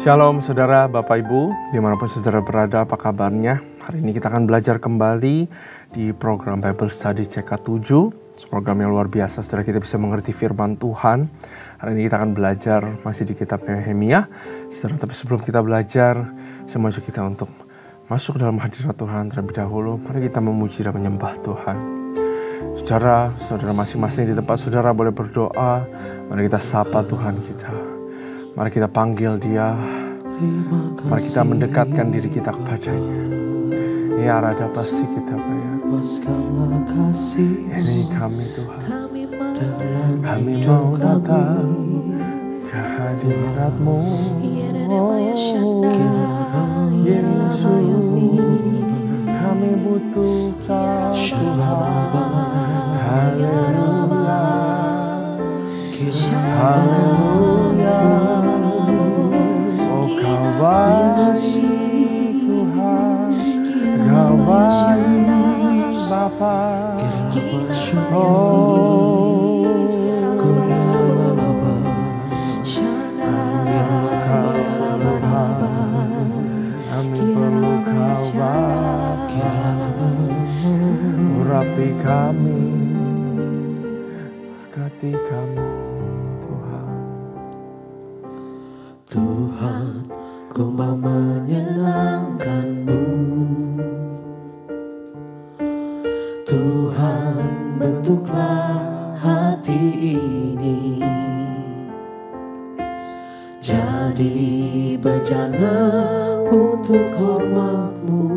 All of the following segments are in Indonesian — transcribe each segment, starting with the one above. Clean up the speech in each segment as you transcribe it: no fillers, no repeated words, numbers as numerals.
Shalom saudara, Bapak Ibu, dimanapun saudara berada, apa kabarnya? Hari ini kita akan belajar kembali di program Bible Study CK7, program yang luar biasa, saudara, kita bisa mengerti firman Tuhan. Hari ini kita akan belajar masih di kitab Nehemia, saudara, tapi sebelum kita belajar, saya mengajak kita untuk masuk dalam hadirat Tuhan terlebih dahulu. Mari kita memuji dan menyembah Tuhan. Saudara masing-masing di tempat saudara boleh berdoa, mari kita sapa Tuhan kita. Mari kita panggil Dia. Mari kita mendekatkan diri kita kepadanya. Ya Rada pasti kita bayar. Ini kami Tuhan. Kami mau datang ke hadirat-Mu. Yesus, kami butuhkan Tuhan. Haleluya. Haleluya. Oh Kau baik Tuhan, Kau baik Bapa. Oh kami perlu Kau Bapa. Urapi kami, berkati kami. Tuhan, ku mau menyenangkan-Mu. Tuhan, bentuklah hati ini jadi bejana untuk hormat-Mu.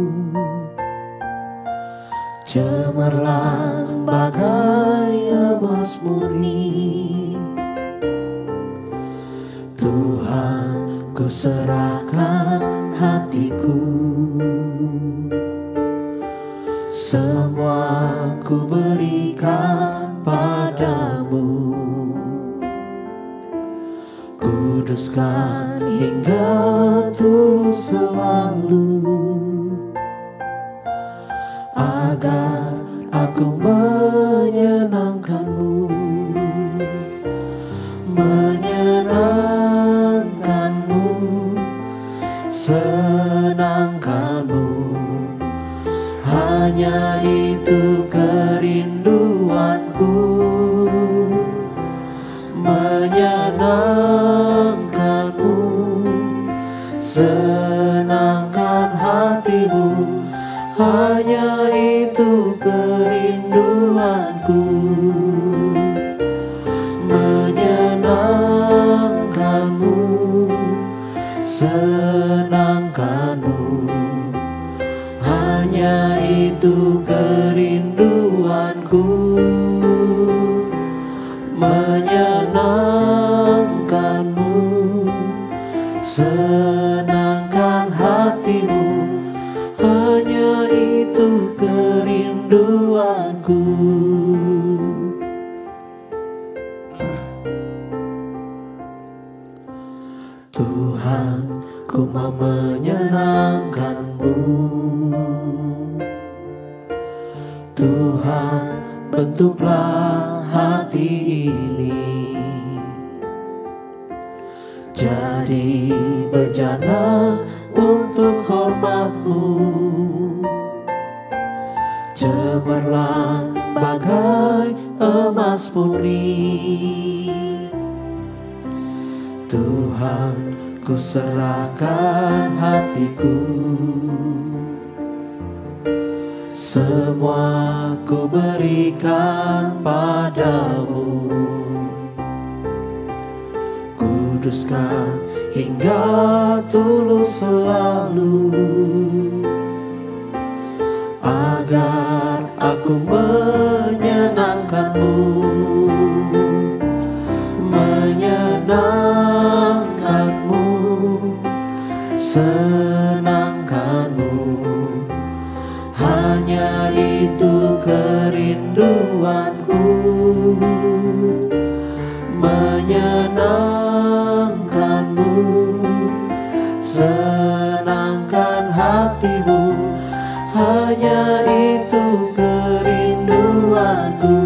Cemerlang bagai emas murni. Tuhan, ku serahkan hatiku. Semua ku berikan padamu. Kuduskan hingga tulus selalu, agar aku menyenangkan-Mu. Menyenangkan-Mu, senangkan-Mu, hanya itu kerinduanku. Menyenangkan-Mu, senangkan hati-Mu, hanya itu kerinduanku. Menyenangkan-Mu, senangkan-Mu, hanya itu kerinduanku. Menyenangkan-Mu, senangkan hati-Mu, hanya itu kerinduanku. Tuhan, ku mau menyenangkan-Mu. Tuhan, bentuklah hati ini jadi bejana untuk hormat-Mu. Cemerlang bagai emas murni. Tuhan, ku serahkan hatiku. Semua ku berikan padamu. Kuduskan hingga tulus selalu, agar aku menyenangkan-Mu. Menyenangkan-Mu, senangkan-Mu, hanya itu kerinduanku. Menyenangkan-Mu, senangkan hati-Mu, hanya itu kerinduanku.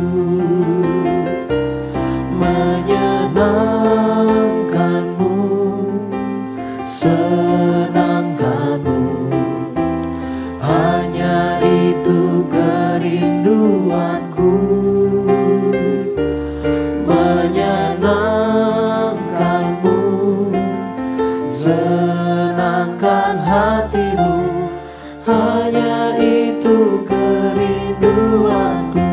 Menyenangkan-Mu, senangkan hatimu, hanya itu kerinduanku.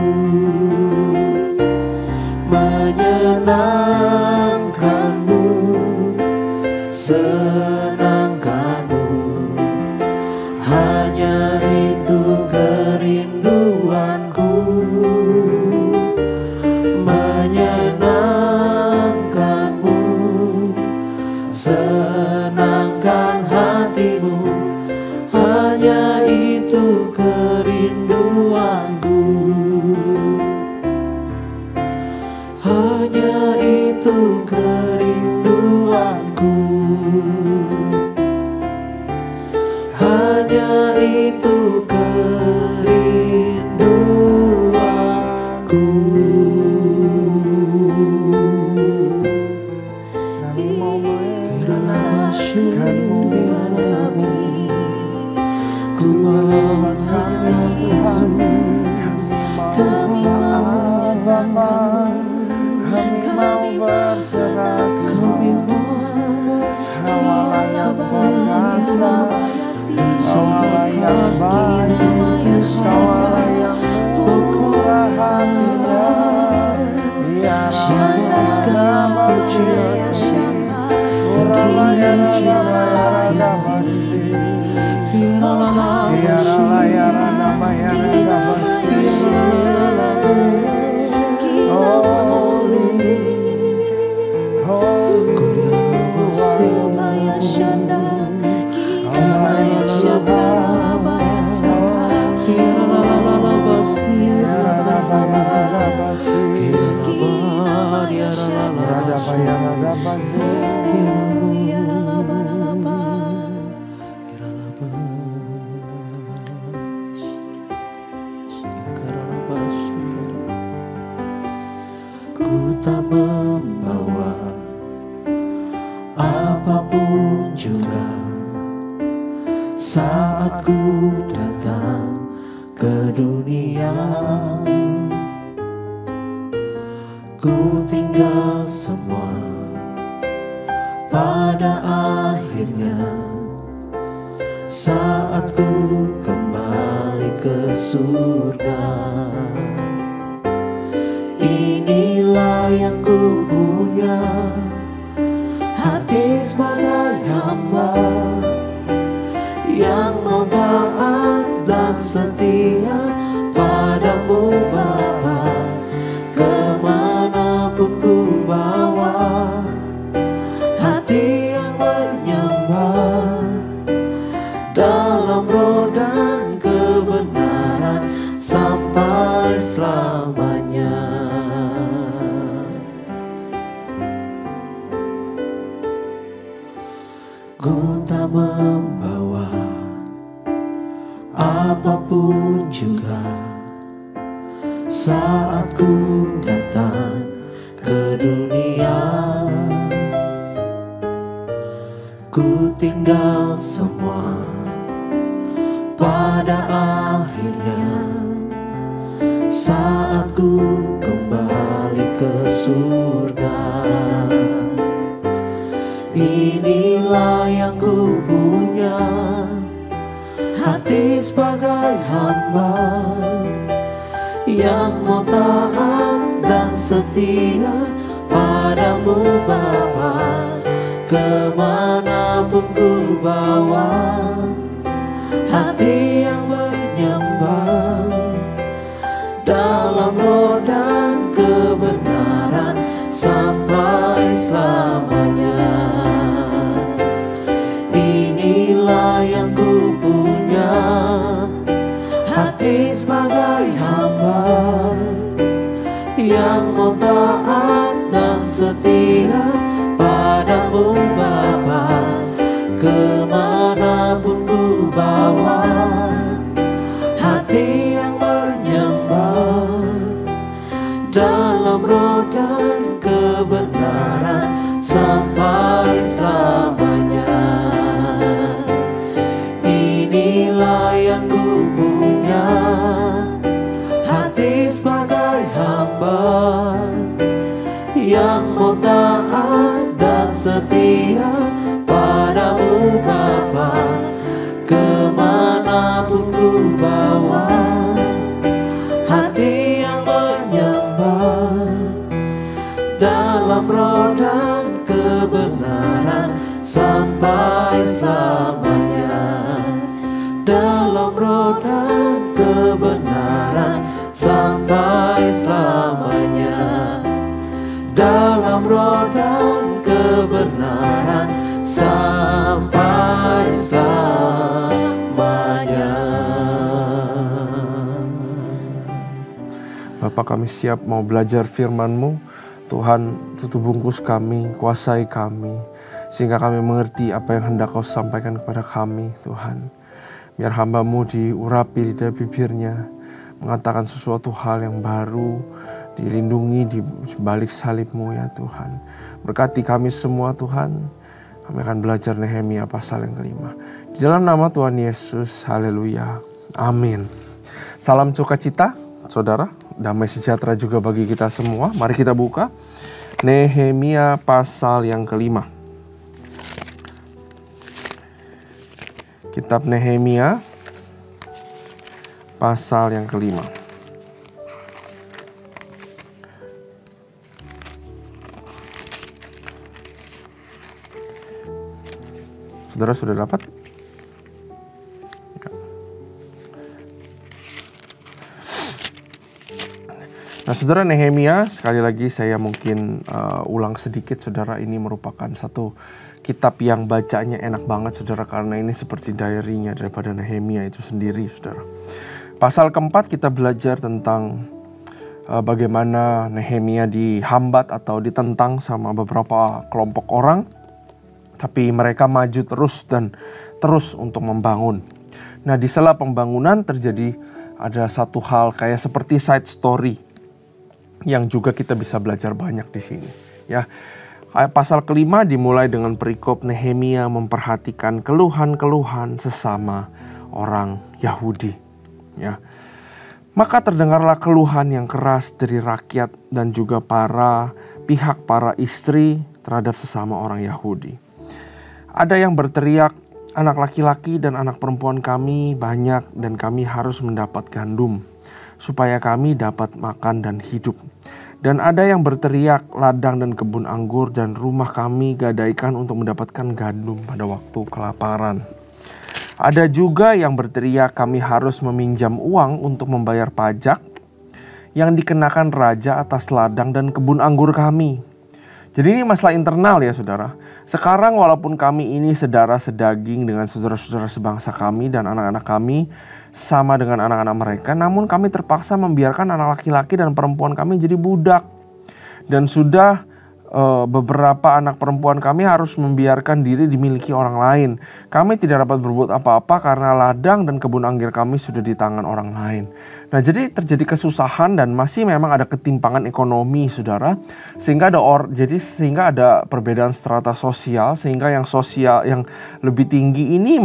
Menyenangkanmu, senangkanmu, hanya itu kerinduanku. Menyenangkanmu, senangkan hatimu, hanya itu kerinduanku. Hanya itu kerinduanku. Hanya itu kerinduanku. Kami mau Kerinduan kami, Tuhan Yesus, kami mau menyenangkanmu, kami berserah kami Tuhan. Kiranya bahasa bayasi, kiranya maya syada, pukul hatinya, syada segala maya syada, kiranya bayasi, kiranya maya syada, kiranya bayasi. Maya shanda, kina maya shakara la maya shaka, kina la la la la basi, la la la la la, kina maya shanda, kina la la la la la, ku tak membawa apapun juga saat ku datang ke dunia. Ku tinggal semua pada akhirnya saat ku kembali ke surga. Inilah yang ku punya, hati sebagai hamba yang mau taat dan setia padamu Bapa. Kemanapun ku bawa, hati yang menyembah dalam roh dan kebenaran sampai selamanya. Ku tak membawa apapun juga saat ku datang ke dunia. Ku tinggal semua pada akhirnya saat ku kembali ke surga. Inilah yang ku punya, hati sebagai hamba yang mau taat dan setia padamu Bapa. Kemanapun ku bawa, hati yang menyembah dalam roh dan kebenaran sampai selamanya. Inilah yang ku punya, hati sebagai hamba yang mau taat dan setia padamu Bapa. Kemanapun ku bawa, hati yang menyembah dalam roh dan kebenaran sampai selamanya. Inilah yang ku punya, hati sebagai hamba yang mau taat dan setia pada setiamu Bapa, kemanapun ku bawa hati yang menyembah dalam roh dan kebenaran sampai selamanya, dalam roh dan kebenaran sampai selamanya, dalam roh dan kebenaran sampai selamanya. Bapa, kami siap mau belajar firman-Mu. Tuhan, tutup bungkus kami, kuasai kami, sehingga kami mengerti apa yang hendak Kau sampaikan kepada kami, Tuhan. Biar hamba-Mu diurapi di dalam bibirnya, mengatakan sesuatu hal yang baru, dilindungi di balik salib-Mu ya Tuhan. Berkati kami semua Tuhan. Kami akan belajar Nehemia pasal yang kelima. Di dalam nama Tuhan Yesus, haleluya, amin. Salam sukacita, saudara. Damai sejahtera juga bagi kita semua. Mari kita buka Nehemia pasal yang kelima. Kitab Nehemia pasal yang kelima. Saudara sudah dapat? Nah, saudara, Nehemia, sekali lagi saya mungkin ulang sedikit, saudara, ini merupakan satu kitab yang bacanya enak banget, saudara, karena ini seperti diary-nya daripada Nehemia itu sendiri, saudara. Pasal keempat kita belajar tentang bagaimana Nehemia dihambat atau ditentang sama beberapa kelompok orang, tapi mereka maju terus dan terus untuk membangun. Nah, di sela pembangunan terjadi ada satu hal kayak seperti side story yang juga kita bisa belajar banyak di sini. Ya, pasal kelima dimulai dengan perikop Nehemia memperhatikan keluhan-keluhan sesama orang Yahudi. Ya, maka terdengarlah keluhan yang keras dari rakyat dan juga para istri terhadap sesama orang Yahudi. Ada yang berteriak, anak laki-laki dan anak perempuan kami banyak dan kami harus mendapat gandum supaya kami dapat makan dan hidup. Dan ada yang berteriak, ladang dan kebun anggur dan rumah kami gadaikan untuk mendapatkan gandum pada waktu kelaparan. Ada juga yang berteriak, kami harus meminjam uang untuk membayar pajak yang dikenakan raja atas ladang dan kebun anggur kami. Jadi ini masalah internal ya saudara. Sekarang walaupun kami ini saudara sedaging dengan saudara-saudara sebangsa kami dan anak-anak kami sama dengan anak-anak mereka, namun kami terpaksa membiarkan anak laki-laki dan perempuan kami jadi budak. Dan sudah beberapa anak perempuan kami harus membiarkan diri dimiliki orang lain. Kami tidak dapat berbuat apa-apa karena ladang dan kebun anggur kami sudah di tangan orang lain. Nah, jadi terjadi kesusahan dan masih memang ada ketimpangan ekonomi, saudara. Sehingga ada perbedaan strata sosial, sehingga yang sosial yang lebih tinggi ini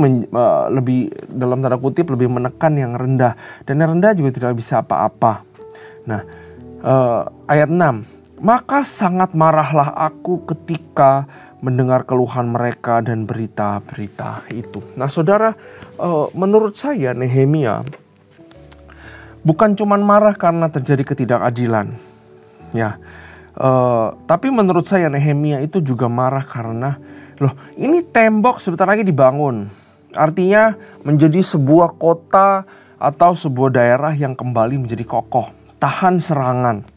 lebih dalam tanda kutip lebih menekan yang rendah, dan yang rendah juga tidak bisa apa-apa. Nah, ayat 6. Maka sangat marahlah aku ketika mendengar keluhan mereka dan berita-berita itu. Nah, saudara, menurut saya Nehemia bukan cuma marah karena terjadi ketidakadilan, ya. Tapi menurut saya Nehemia itu juga marah karena, ini tembok sebentar lagi dibangun. Artinya menjadi sebuah kota atau sebuah daerah yang kembali menjadi kokoh, tahan serangan,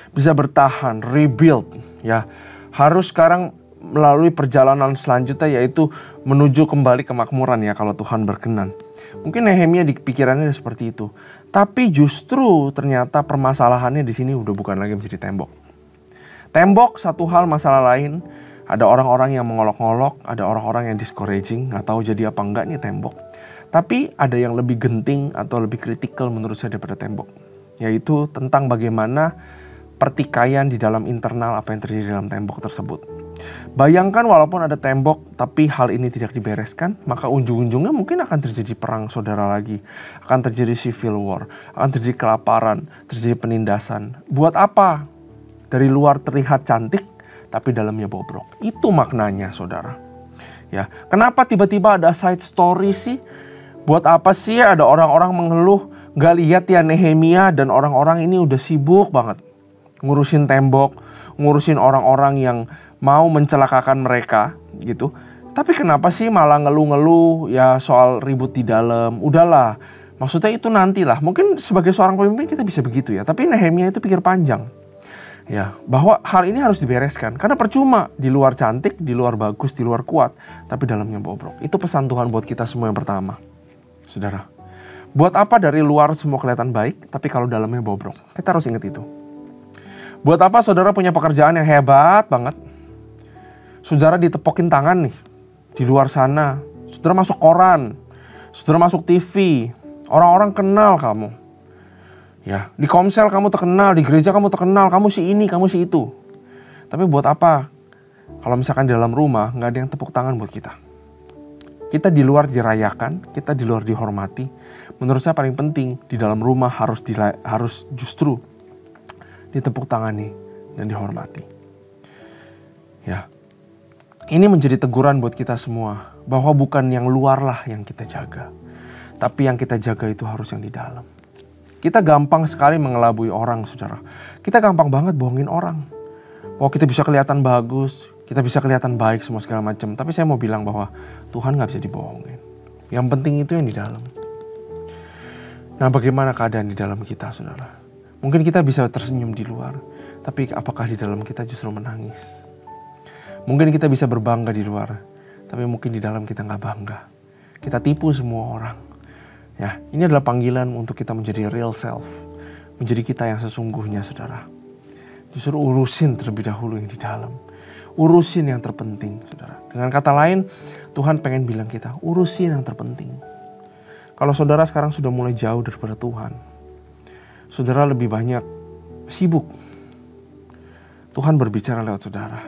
bisa bertahan, rebuild, ya. Harus sekarang melalui perjalanan selanjutnya, yaitu menuju kembali kemakmuran ya kalau Tuhan berkenan. Mungkin Nehemia di pikirannya seperti itu. Tapi justru ternyata permasalahannya di sini udah bukan lagi menjadi tembok. Tembok satu hal, masalah lain. Ada orang-orang yang mengolok-ngolok, ada orang-orang yang discouraging, nggak tahu jadi apa enggak nih tembok. Tapi ada yang lebih genting atau lebih kritikal menurut saya daripada tembok, yaitu tentang bagaimana pertikaian di dalam internal apa yang terjadi dalam tembok tersebut. Bayangkan walaupun ada tembok tapi hal ini tidak dibereskan, maka ujung-ujungnya mungkin akan terjadi perang saudara lagi, akan terjadi civil war, akan terjadi kelaparan, terjadi penindasan. Buat apa? Dari luar terlihat cantik tapi dalamnya bobrok. Itu maknanya saudara. Ya, kenapa tiba-tiba ada side story sih? Buat apa sih ada orang-orang mengeluh? Gak lihat ya Nehemia dan orang-orang ini udah sibuk banget ngurusin tembok, ngurusin orang-orang yang mau mencelakakan mereka gitu. Tapi kenapa sih malah ngeluh-ngeluh ya soal ribut di dalam? Udahlah, maksudnya itu nantilah. Mungkin sebagai seorang pemimpin kita bisa begitu ya. Tapi Nehemia itu pikir panjang. Ya, bahwa hal ini harus dibereskan. Karena percuma di luar cantik, di luar bagus, di luar kuat, tapi dalamnya bobrok. Itu pesan Tuhan buat kita semua yang pertama. Saudara, buat apa dari luar semua kelihatan baik, tapi kalau dalamnya bobrok? Kita harus ingat itu. Buat apa saudara punya pekerjaan yang hebat banget? Saudara ditepokin tangan nih di luar sana. Saudara masuk koran, saudara masuk TV, orang-orang kenal kamu. Ya, di Komsel kamu terkenal, di gereja kamu terkenal, kamu si ini, kamu si itu. Tapi buat apa? Kalau misalkan di dalam rumah nggak ada yang tepuk tangan buat kita. Kita di luar dirayakan, kita di luar dihormati. Menurut saya paling penting di dalam rumah harus justru ditepuk tangani dan dihormati. Ya, ini menjadi teguran buat kita semua bahwa bukan yang luar lah yang kita jaga, tapi yang kita jaga itu harus yang di dalam. Kita gampang sekali mengelabui orang, saudara. Kita gampang banget bohongin orang. Bahwa kita bisa kelihatan bagus, kita bisa kelihatan baik semua segala macam. Tapi saya mau bilang bahwa Tuhan gak bisa dibohongin. Yang penting itu yang di dalam. Nah, bagaimana keadaan di dalam kita, saudara? Mungkin kita bisa tersenyum di luar, tapi apakah di dalam kita justru menangis? Mungkin kita bisa berbangga di luar, tapi mungkin di dalam kita gak bangga. Kita tipu semua orang. Ya, ini adalah panggilan untuk kita menjadi real self. Menjadi kita yang sesungguhnya, saudara. Justru urusin terlebih dahulu yang di dalam. Urusin yang terpenting, saudara. Dengan kata lain, Tuhan pengen bilang kita, urusin yang terpenting. Kalau saudara sekarang sudah mulai jauh daripada Tuhan, saudara lebih banyak sibuk. Tuhan berbicara lewat saudara.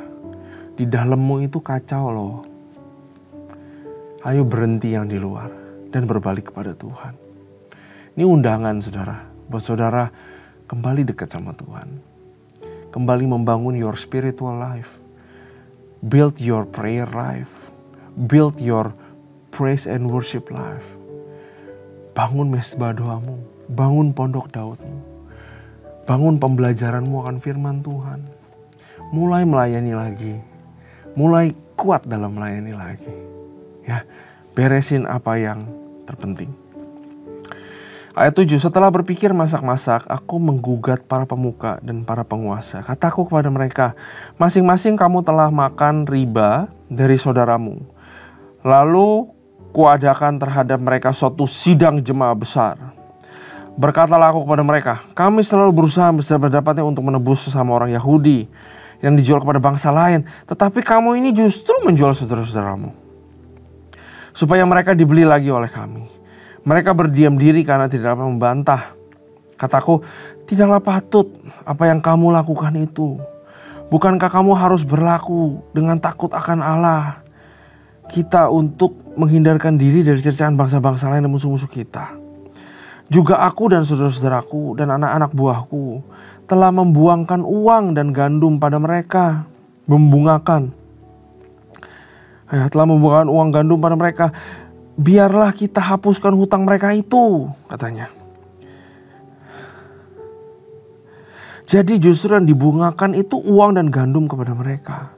Di dalammu itu kacau loh. Ayo berhenti yang di luar dan berbalik kepada Tuhan. Ini undangan saudara. Buat saudara kembali dekat sama Tuhan. Kembali membangun your spiritual life. Build your prayer life. Build your praise and worship life. Bangun mesbah doamu. Bangun pondok Daudmu. Bangun pembelajaranmu akan firman Tuhan. Mulai melayani lagi. Mulai kuat dalam melayani lagi. Ya, beresin apa yang terpenting. Ayat 7, setelah berpikir masak-masak, aku menggugat para pemuka dan para penguasa. Kataku kepada mereka, masing-masing kamu telah makan riba dari saudaramu. Lalu kuadakan terhadap mereka suatu sidang jemaah besar. Berkatalah aku kepada mereka, kami selalu berusaha seberdapatnya untuk menebus sesama orang Yahudi yang dijual kepada bangsa lain. Tetapi kamu ini justru menjual saudara-saudaramu, supaya mereka dibeli lagi oleh kami. Mereka berdiam diri karena tidak dapat membantah. Kataku, tidaklah patut apa yang kamu lakukan itu. Bukankah kamu harus berlaku dengan takut akan Allah kita untuk menghindarkan diri dari cercaan bangsa-bangsa lain dan musuh-musuh kita? Juga aku dan saudara-saudaraku dan anak-anak buahku telah membuangkan uang dan gandum pada mereka. Telah membuangkan uang gandum pada mereka. Biarlah kita hapuskan hutang mereka itu, katanya. Jadi justru yang dibungakan itu uang dan gandum kepada mereka.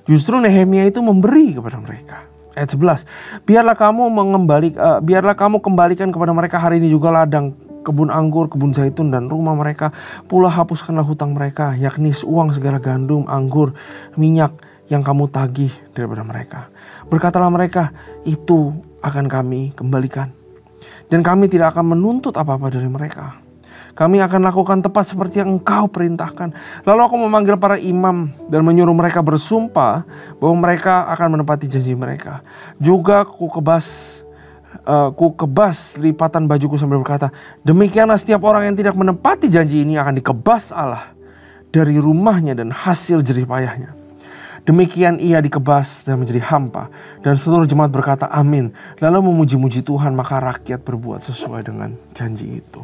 Justru Nehemia itu memberi kepada mereka. Ayat 11, biarlah kamu kembalikan kepada mereka hari ini juga ladang, kebun anggur, kebun zaitun dan rumah mereka. Pula hapuskanlah hutang mereka, yakni uang segala gandum, anggur, minyak yang kamu tagih daripada mereka. Berkatalah mereka, itu akan kami kembalikan. Dan kami tidak akan menuntut apa-apa dari mereka. Kami akan lakukan tepat seperti yang engkau perintahkan. Lalu aku memanggil para imam dan menyuruh mereka bersumpah bahwa mereka akan menepati janji mereka. Juga ku kebas lipatan bajuku sambil berkata, demikianlah setiap orang yang tidak menepati janji ini akan dikebas Allah dari rumahnya dan hasil jerih payahnya. Demikian ia dikebas dan menjadi hampa. Dan seluruh jemaat berkata amin. Lalu memuji-muji Tuhan, maka rakyat berbuat sesuai dengan janji itu.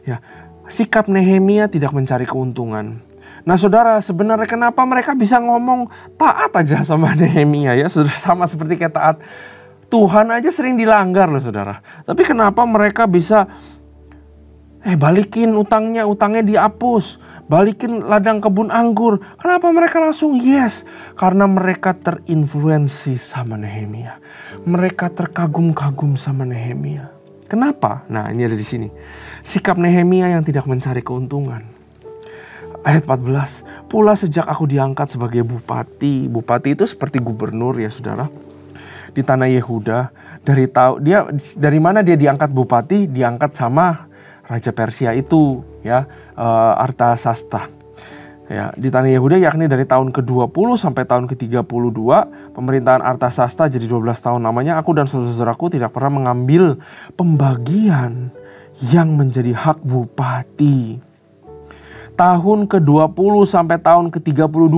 Ya, sikap Nehemia tidak mencari keuntungan. Nah saudara, sebenarnya kenapa mereka bisa ngomong taat aja sama Nehemia ya, sama seperti kayak taat Tuhan aja sering dilanggar loh saudara. Tapi kenapa mereka bisa balikin utangnya dihapus, balikin ladang kebun anggur. Kenapa mereka langsung yes? Karena mereka terinfluensi sama Nehemia. Mereka terkagum-kagum sama Nehemia. Kenapa? Nah ini ada di sini. Sikap Nehemia yang tidak mencari keuntungan. Ayat 14, pula sejak aku diangkat sebagai bupati. Bupati itu seperti gubernur ya saudara. Di tanah Yehuda, dari mana dia diangkat bupati? Diangkat sama Raja Persia itu ya, Artasasta. Ya, di tanah Yehuda yakni dari tahun ke-20 sampai tahun ke-32 pemerintahan Artasasta jadi 12 tahun namanya. Aku dan saudara-saudaraku tidak pernah mengambil pembagian yang menjadi hak bupati. Tahun ke-20 sampai tahun ke-32,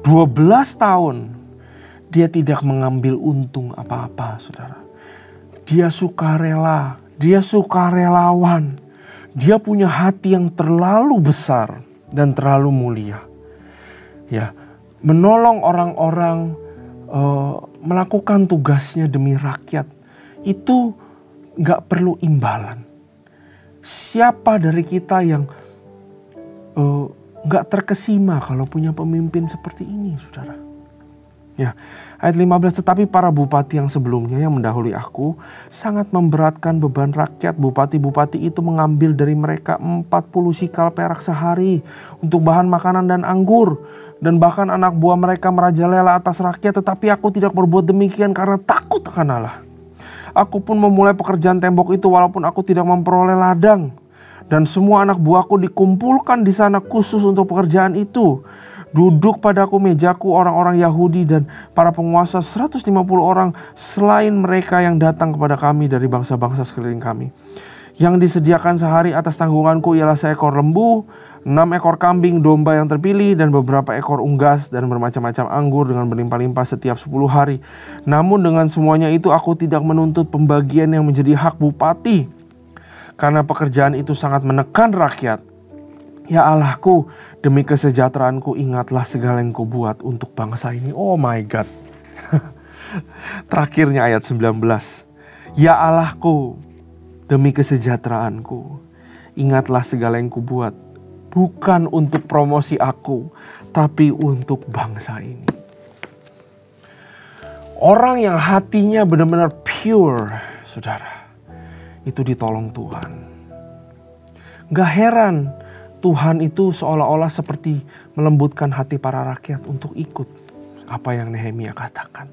12 tahun dia tidak mengambil untung apa-apa saudara. Dia sukarela, dia sukarelawan. Dia punya hati yang terlalu besar dan terlalu mulia. Ya, menolong orang-orang, melakukan tugasnya demi rakyat. Itu gak perlu imbalan. Siapa dari kita yang gak terkesima kalau punya pemimpin seperti ini saudara. Ya, ayat 15, tetapi para bupati yang sebelumnya yang mendahului aku sangat memberatkan beban rakyat. Bupati-bupati itu mengambil dari mereka 40 sikal perak sehari untuk bahan makanan dan anggur. Dan bahkan anak buah mereka merajalela atas rakyat. Tetapi aku tidak berbuat demikian karena takut akan Allah. Aku pun memulai pekerjaan tembok itu walaupun aku tidak memperoleh ladang. Dan semua anak buahku dikumpulkan di sana khusus untuk pekerjaan itu. Duduk padaku mejaku orang-orang Yahudi dan para penguasa 150 orang selain mereka yang datang kepada kami dari bangsa-bangsa sekeliling kami. Yang disediakan sehari atas tanggunganku ialah seekor lembu, 6 ekor kambing domba yang terpilih dan beberapa ekor unggas dan bermacam-macam anggur dengan berlimpah-limpah setiap 10 hari. Namun dengan semuanya itu aku tidak menuntut pembagian yang menjadi hak bupati. Karena pekerjaan itu sangat menekan rakyat. Ya Allahku, demi kesejahteraanku ingatlah segala yang kau buat untuk bangsa ini. Oh my God. Terakhirnya ayat 19. Ya Allahku, demi kesejahteraanku ingatlah segala yang kau buat. Bukan untuk promosi aku, tapi untuk bangsa ini. Orang yang hatinya benar-benar pure, saudara, itu ditolong Tuhan. Gak heran Tuhan itu seolah-olah seperti melembutkan hati para rakyat untuk ikut apa yang Nehemia katakan.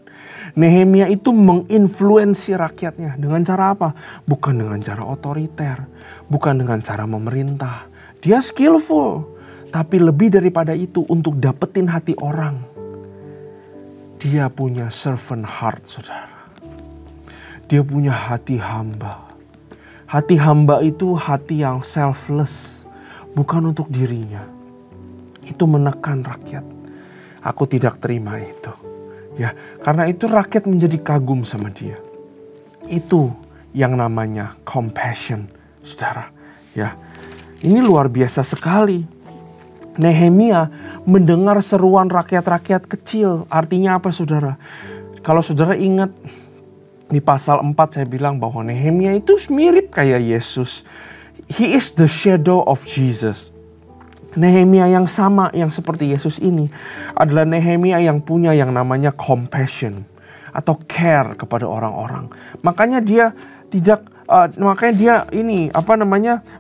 Nehemia itu menginfluensi rakyatnya dengan cara apa? Bukan dengan cara otoriter, bukan dengan cara memerintah. Dia skillful, tapi lebih daripada itu untuk dapetin hati orang. Dia punya servant heart, saudara. Dia punya hati hamba. Hati hamba itu hati yang selfless. Bukan untuk dirinya. Itu menekan rakyat. Aku tidak terima itu. Ya, karena itu rakyat menjadi kagum sama dia. Itu yang namanya compassion, saudara. Ya, ini luar biasa sekali. Nehemia mendengar seruan rakyat-rakyat kecil. Artinya apa saudara? Kalau saudara ingat di pasal 4 saya bilang bahwa Nehemia itu mirip kayak Yesus. He is the shadow of Jesus. Nehemia yang sama, yang seperti Yesus ini adalah Nehemia yang punya yang namanya compassion atau care kepada orang-orang. Makanya dia tidak,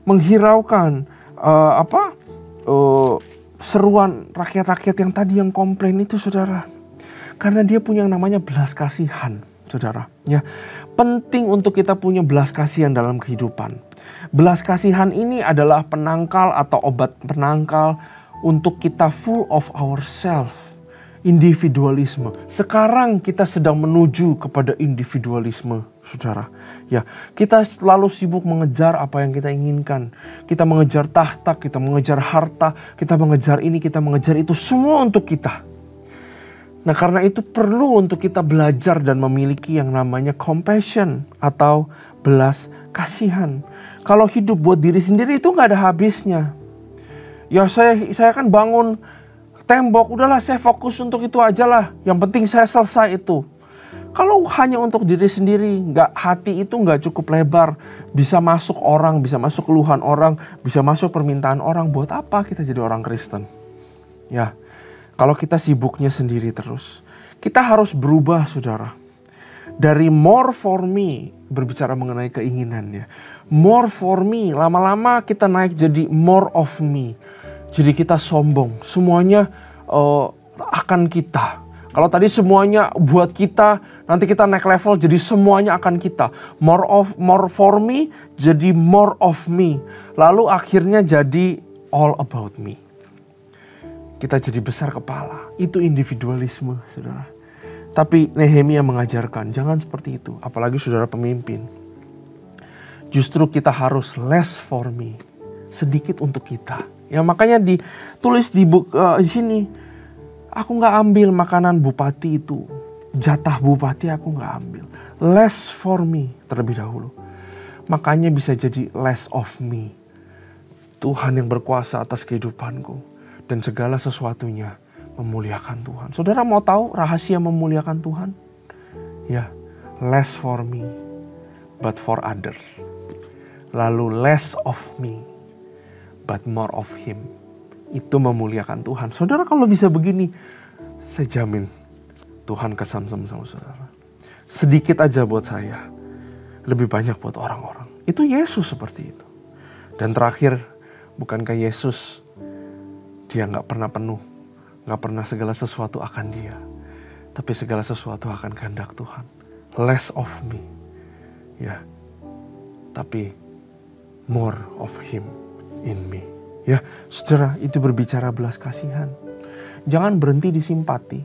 menghiraukan seruan rakyat-rakyat yang tadi yang komplain itu, saudara. Karena dia punya yang namanya belas kasihan, saudara. Ya, penting untuk kita punya belas kasihan dalam kehidupan. Belas kasihan ini adalah penangkal atau obat penangkal untuk kita full of ourselves. Individualisme. Sekarang kita sedang menuju kepada individualisme, saudara. Ya, kita selalu sibuk mengejar apa yang kita inginkan. Kita mengejar tahta, kita mengejar harta, kita mengejar ini, kita mengejar itu, semua untuk kita. Nah, karena itu perlu untuk kita belajar dan memiliki yang namanya compassion atau belas kasihan. Kalau hidup buat diri sendiri itu gak ada habisnya. Ya saya kan bangun tembok, udahlah saya fokus untuk itu aja lah. Yang penting saya selesai itu. Kalau hanya untuk diri sendiri, hati itu nggak cukup lebar. Bisa masuk orang, bisa masuk keluhan orang, bisa masuk permintaan orang. Buat apa kita jadi orang Kristen? Ya, kalau kita sibuknya sendiri terus. Kita harus berubah, saudara. Dari more for me, berbicara mengenai keinginan ya. More for me, lama-lama kita naik jadi more of me. Jadi kita sombong, semuanya akan kita. Kalau tadi semuanya buat kita, nanti kita naik level jadi semuanya akan kita. More for me jadi more of me. Lalu akhirnya jadi all about me. Kita jadi besar kepala. Itu individualisme, saudara. Tapi Nehemia mengajarkan jangan seperti itu. Apalagi saudara pemimpin. Justru kita harus less for me. Sedikit untuk kita. Ya makanya ditulis di sini. Aku gak ambil makanan bupati itu. Jatah bupati aku gak ambil. Less for me terlebih dahulu. Makanya bisa jadi less of me. Tuhan yang berkuasa atas kehidupanku. Dan segala sesuatunya memuliakan Tuhan. Saudara mau tahu rahasia memuliakan Tuhan? Ya, less for me, but for others. Lalu less of me, but more of Him. Itu memuliakan Tuhan. Saudara kalau bisa begini, saya jamin Tuhan kesamsam sama saudara. Sedikit aja buat saya, lebih banyak buat orang-orang. Itu Yesus seperti itu. Dan terakhir, bukankah Yesus, Dia gak pernah penuh, gak pernah segala sesuatu akan Dia. Tapi segala sesuatu akan kehendak Tuhan. Less of me. Ya, tapi more of Him in me. Ya, saudara, itu berbicara belas kasihan. Jangan berhenti di simpati.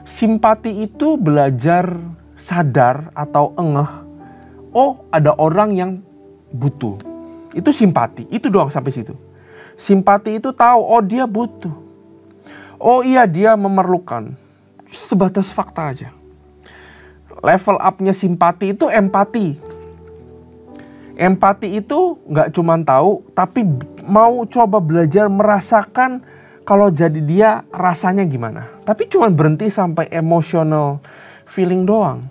Simpati itu belajar sadar atau engeh. Oh, ada orang yang butuh. Itu simpati. Itu doang sampai situ. Simpati itu tahu, oh dia butuh. Oh iya dia memerlukan. Sebatas fakta aja. Level up-nya simpati itu empati. Empati itu gak cuma tahu, tapi mau coba belajar merasakan kalau jadi dia rasanya gimana. Tapi cuma berhenti sampai emotional feeling doang.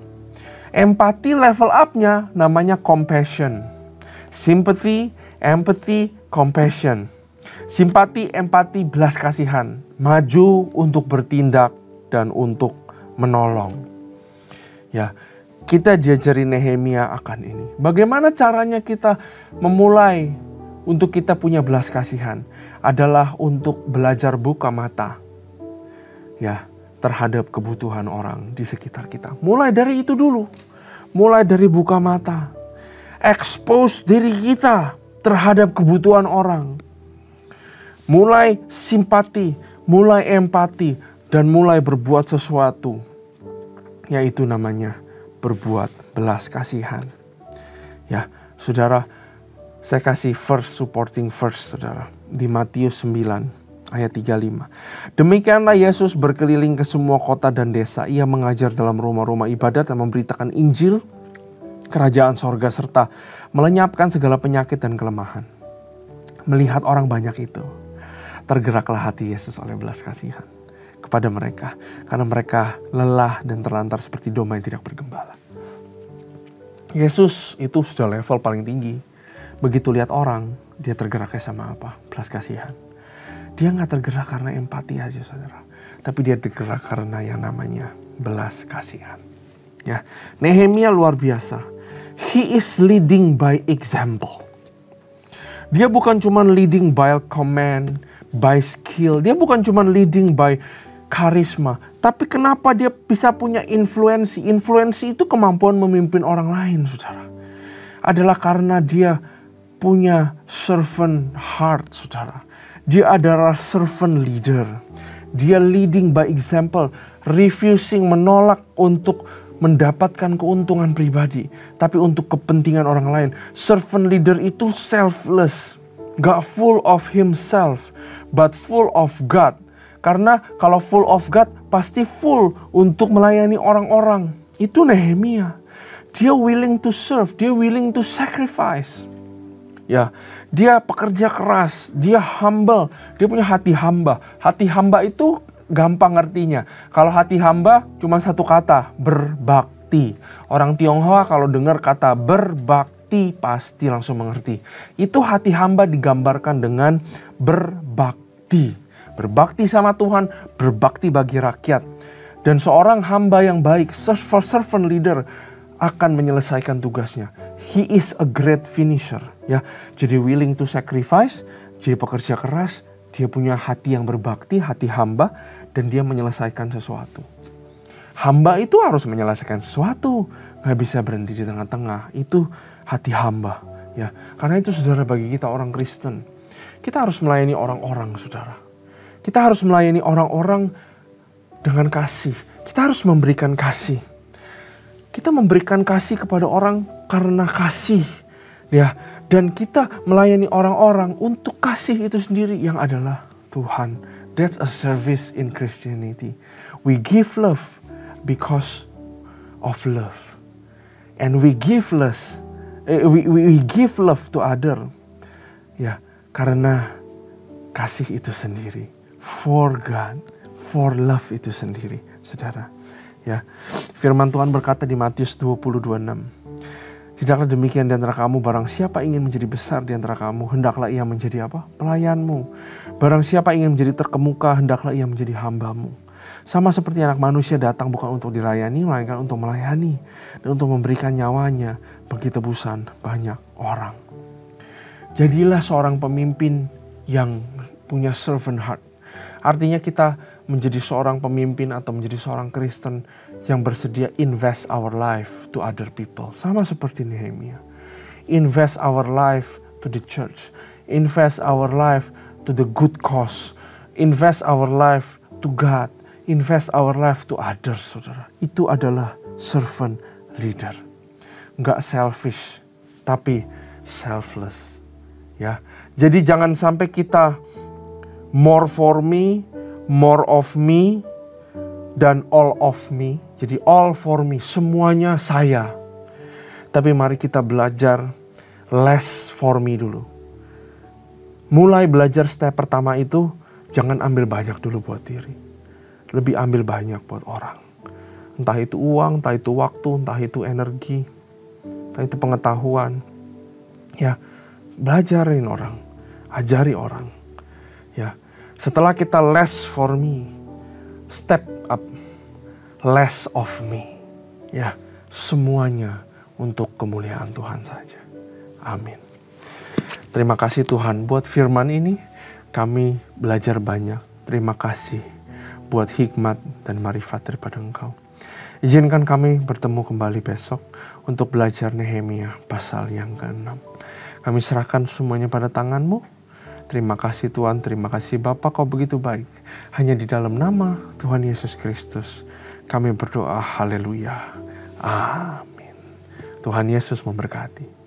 Empati level up-nya namanya compassion. Sympathy, empathy, compassion. Simpati, empati, belas kasihan. Maju untuk bertindak dan untuk menolong. Ya, kita diajari Nehemia akan ini. Bagaimana caranya kita memulai untuk kita punya belas kasihan? Adalah untuk belajar buka mata. Ya, terhadap kebutuhan orang di sekitar kita. Mulai dari itu dulu. Mulai dari buka mata. Expose diri kita terhadap kebutuhan orang. Mulai simpati, mulai empati, dan mulai berbuat sesuatu. Yaitu namanya berbuat belas kasihan. Ya, saudara, saya kasih verse supporting verse, saudara. Di Matius 9 ayat 35. Demikianlah Yesus berkeliling ke semua kota dan desa. Ia mengajar dalam rumah-rumah ibadat dan memberitakan Injil kerajaan sorga serta melenyapkan segala penyakit dan kelemahan. Melihat orang banyak itu, tergeraklah hati Yesus oleh belas kasihan kepada mereka. Karena mereka lelah dan terlantar seperti domba yang tidak bergembala. Yesus itu sudah level paling tinggi. Begitu lihat orang, dia tergeraknya sama apa? Belas kasihan. Dia gak tergerak karena empati aja, saudara. Tapi dia tergerak karena yang namanya belas kasihan. Ya, Nehemia luar biasa. He is leading by example. Dia bukan cuma leading by command, by skill. Dia bukan cuma leading by karisma. Tapi kenapa dia bisa punya influensi? Influensi itu kemampuan memimpin orang lain, saudara. Adalah karena dia punya servant heart, saudara. Dia adalah servant leader. Dia leading by example. Refusing, menolak untuk mendapatkan keuntungan pribadi, tapi untuk kepentingan orang lain. Servant leader itu selfless, gak full of himself, but full of God. Karena kalau full of God, pasti full untuk melayani orang-orang. Itu Nehemia. Dia willing to serve, dia willing to sacrifice. Ya, dia pekerja keras, dia humble, dia punya hati hamba. Hati hamba itu gampang ngertinya. Kalau hati hamba cuma satu kata, berbakti. Orang Tionghoa kalau dengar kata berbakti pasti langsung mengerti. Itu hati hamba digambarkan dengan berbakti. Berbakti sama Tuhan, berbakti bagi rakyat. Dan seorang hamba yang baik, servant leader, akan menyelesaikan tugasnya. He is a great finisher. Ya, jadi willing to sacrifice, jadi pekerja keras, dia punya hati yang berbakti, hati hamba, dan dia menyelesaikan sesuatu. Hamba itu harus menyelesaikan sesuatu, nggak bisa berhenti di tengah-tengah. Itu hati hamba. Ya, karena itu saudara, bagi kita orang Kristen, kita harus melayani orang-orang, saudara. Kita harus melayani orang-orang dengan kasih. Kita harus memberikan kasih. Kita memberikan kasih kepada orang karena kasih. Ya, dan kita melayani orang-orang untuk kasih itu sendiri yang adalah Tuhan. That's a service in Christianity. We give love because of love. And we give we give love to other. Ya, karena kasih itu sendiri. For God, for love itu sendiri, saudara. Ya, firman Tuhan berkata di Matius 20:26. Tidaklah demikian di antara kamu, barang siapa ingin menjadi besar di antara kamu, hendaklah ia menjadi apa? Pelayanmu. Barang siapa ingin menjadi terkemuka, hendaklah ia menjadi hambamu. Sama seperti Anak Manusia datang bukan untuk dilayani, melainkan untuk melayani dan untuk memberikan nyawanya bagi tebusan banyak orang. Jadilah seorang pemimpin yang punya servant heart. Artinya kita menjadi seorang pemimpin atau menjadi seorang Kristen yang bersedia invest our life to other people. Sama seperti Nehemia. Invest our life to the church. Invest our life to the good cause. Invest our life to God. Invest our life to others, saudara. Itu adalah servant leader. Nggak selfish, tapi selfless. Ya, jadi jangan sampai kita more for me, more of me, dan all of me. Jadi all for me, semuanya saya. Tapi mari kita belajar less for me dulu. Mulai belajar step pertama itu, jangan ambil banyak dulu buat diri. Lebih ambil banyak buat orang. Entah itu uang, entah itu waktu, entah itu energi, entah itu pengetahuan. Ya, belajarin orang, ajari orang. Ya, setelah kita less for me, step up, less of me. Ya, semuanya untuk kemuliaan Tuhan saja. Amin. Terima kasih Tuhan buat firman ini. Kami belajar banyak. Terima kasih buat hikmat dan marifat daripada Engkau. Izinkan kami bertemu kembali besok untuk belajar Nehemia pasal yang ke-6. Kami serahkan semuanya pada tangan-Mu. Terima kasih Tuhan, terima kasih Bapa, Kau begitu baik. Hanya di dalam nama Tuhan Yesus Kristus kami berdoa, haleluya. Amin. Tuhan Yesus memberkati.